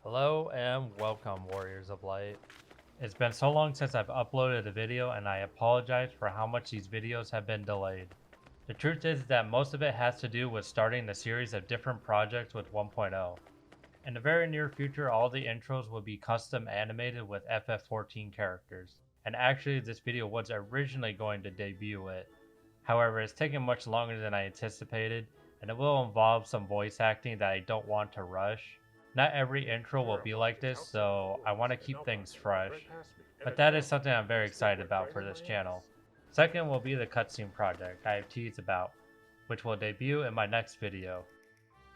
Hello and welcome, Warriors of Light. It's been so long since I've uploaded a video, and I apologize for how much these videos have been delayed. The truth is that most of it has to do with starting a series of different projects with 1.0. In the very near future, all the intros will be custom animated with FF14 characters. And actually, this video was originally going to debut it. However, it's taken much longer than I anticipated, and it will involve some voice acting that I don't want to rush. Not every intro will be like this, so I want to keep things fresh. But that is something I'm very excited about for this channel. Second will be the cutscene project I have teased about, which will debut in my next video.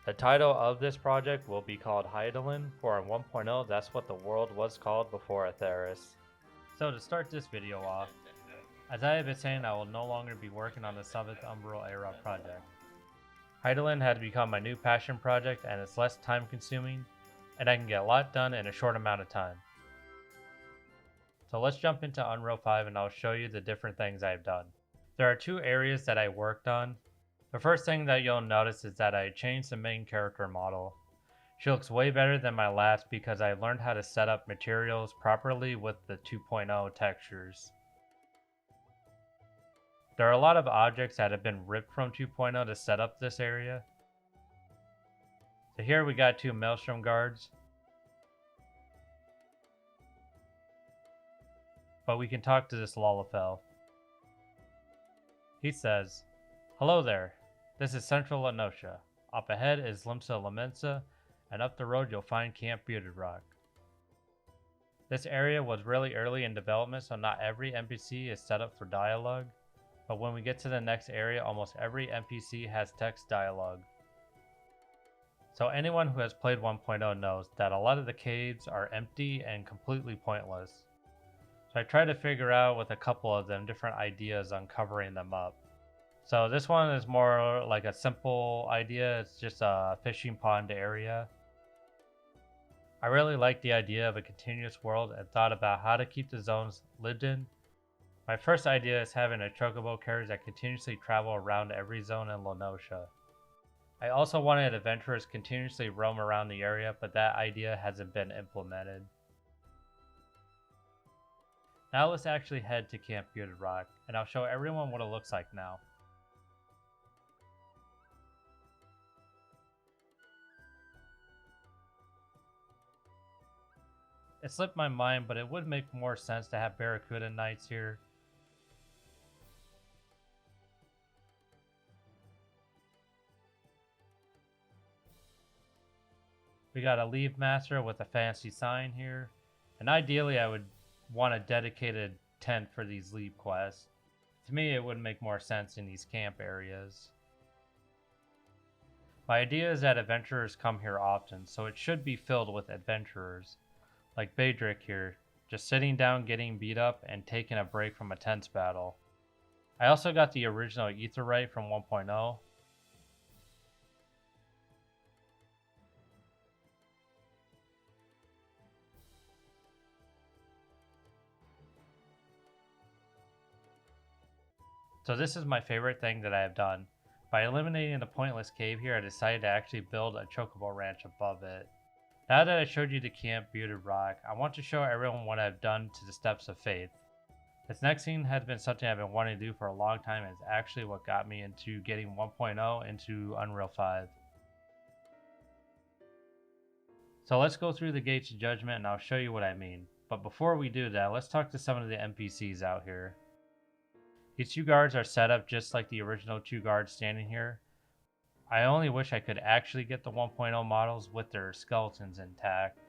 The title of this project will be called Hydaelyn, for in 1.0 that's what the world was called before Atheris. So to start this video off, as I have been saying, I will no longer be working on the 7th Umbral Era project. Hydaelyn had become my new passion project, and it's less time consuming, and I can get a lot done in a short amount of time. So let's jump into Unro 5 and I'll show you the different things I've done. There are two areas that I worked on. The first thing that you'll notice is that I changed the main character model. She looks way better than my last because I learned how to set up materials properly with the 2.0 textures. There are a lot of objects that have been ripped from 2.0 to set up this area. So here we got two Maelstrom guards. But we can talk to this Lalafell. He says, "Hello there. This is Central Lenosha. Up ahead is Limsa Lamensa, and up the road you'll find Camp Bearded Rock." This area was really early in development, so not every NPC is set up for dialogue. But when we get to the next area, almost every NPC has text dialogue. So anyone who has played 1.0 knows that a lot of the caves are empty and completely pointless. So I tried to figure out with a couple of them different ideas on covering them up. So this one is more like a simple idea. It's just a fishing pond area. I really like the idea of a continuous world and thought about how to keep the zones lived in. My first idea is having a chocobo carriage that continuously travel around every zone in Lenosha. I also wanted adventurers continuously roam around the area, but that idea hasn't been implemented. Now let's actually head to Camp Bearded Rock, and I'll show everyone what it looks like now. It slipped my mind, but it would make more sense to have Barracuda Knights here. We got a Leave Master with a fancy sign here, and ideally I would want a dedicated tent for these leave quests. To me, it would make more sense in these camp areas. My idea is that adventurers come here often, so it should be filled with adventurers, like Baedric here, just sitting down getting beat up and taking a break from a tense battle. I also got the original Aetheryte from 1.0. So this is my favorite thing that I have done. By eliminating the pointless cave here, I decided to actually build a chocobo ranch above it. Now that I showed you the Camp Bearded Rock, I want to show everyone what I've done to the Steps of Faith. This next scene has been something I've been wanting to do for a long time, and it's actually what got me into getting 1.0 into Unreal 5. So let's go through the Gates of Judgment and I'll show you what I mean. But before we do that, let's talk to some of the NPCs out here. These two guards are set up just like the original two guards standing here. I only wish I could actually get the 1.0 models with their skeletons intact.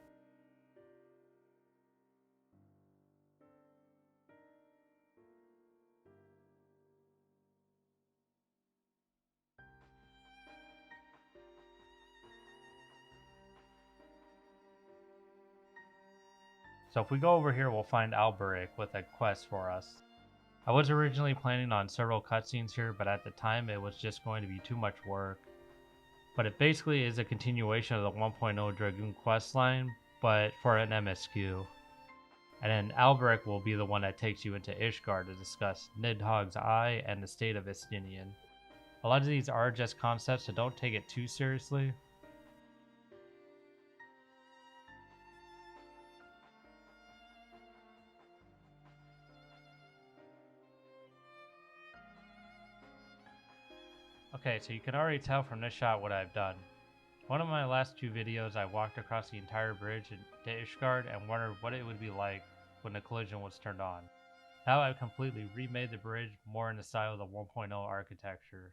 So if we go over here, we'll find Alberic with a quest for us. I was originally planning on several cutscenes here, but at the time it was just going to be too much work. But it basically is a continuation of the 1.0 Dragoon questline, but for an MSQ. And then Alberic will be the one that takes you into Ishgard to discuss Nidhogg's Eye and the state of Istinian. A lot of these are just concepts, so don't take it too seriously. Okay, so you can already tell from this shot what I've done. One of my last two videos, I walked across the entire bridge to Ishgard and wondered what it would be like when the collision was turned on. Now I've completely remade the bridge more in the style of the 1.0 architecture.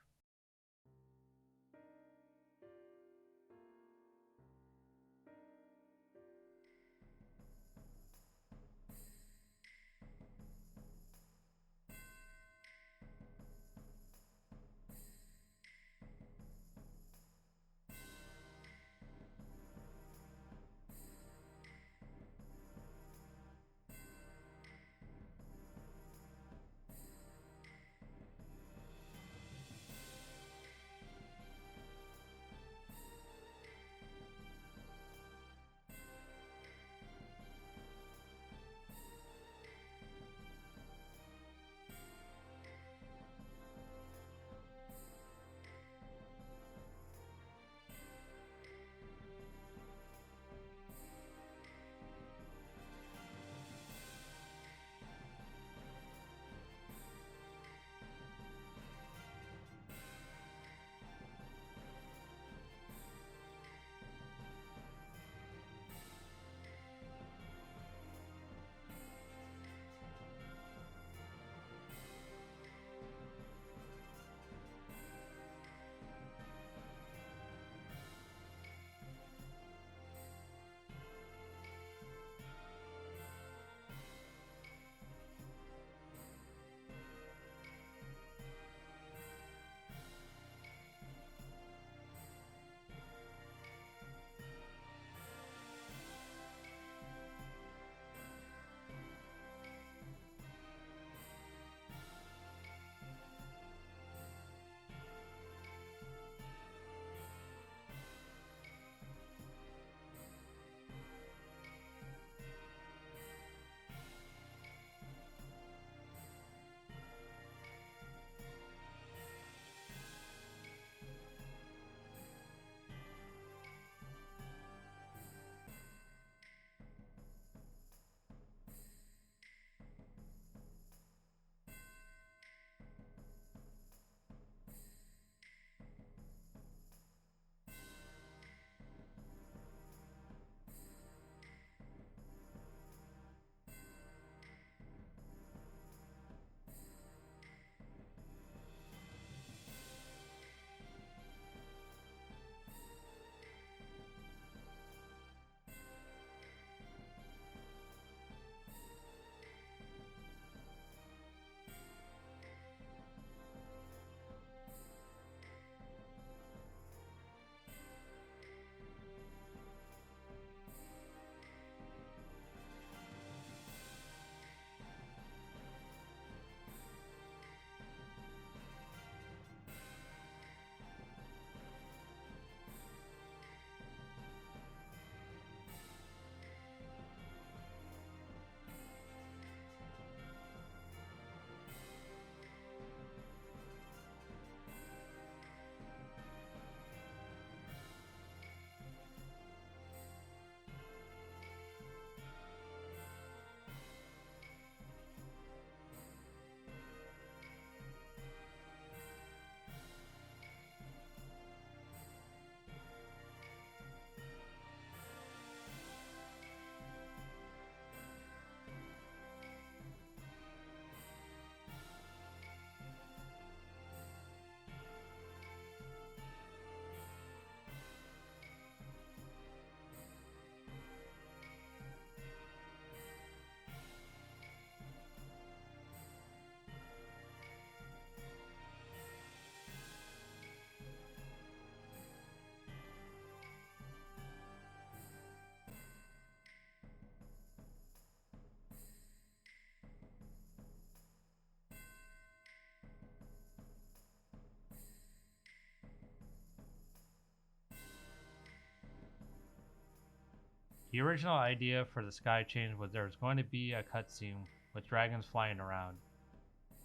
The original idea for the sky change was there was going to be a cutscene with dragons flying around.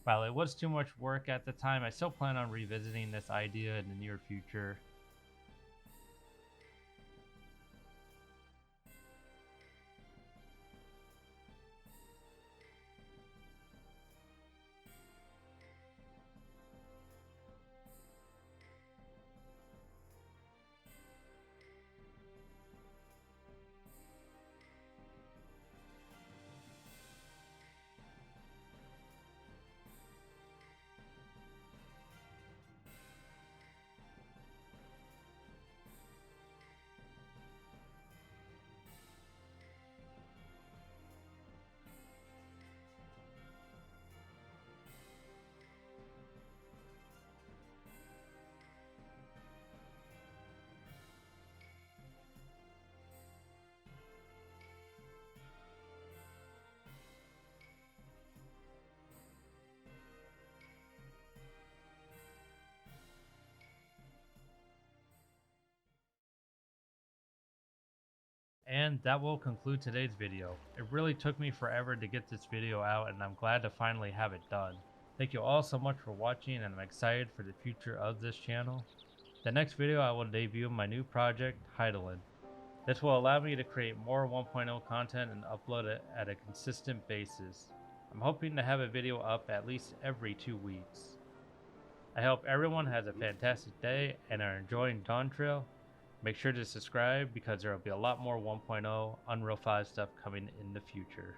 While it was too much work at the time, I still plan on revisiting this idea in the near future. And that will conclude today's video. It really took me forever to get this video out, and I'm glad to finally have it done. Thank you all so much for watching, and I'm excited for the future of this channel. The next video I will debut my new project, Heidelin. This will allow me to create more 1.0 content and upload it at a consistent basis. I'm hoping to have a video up at least every 2 weeks. I hope everyone has a fantastic day and are enjoying Dawn Trail. Make sure to subscribe because there will be a lot more 1.0 Unreal 5 stuff coming in the future.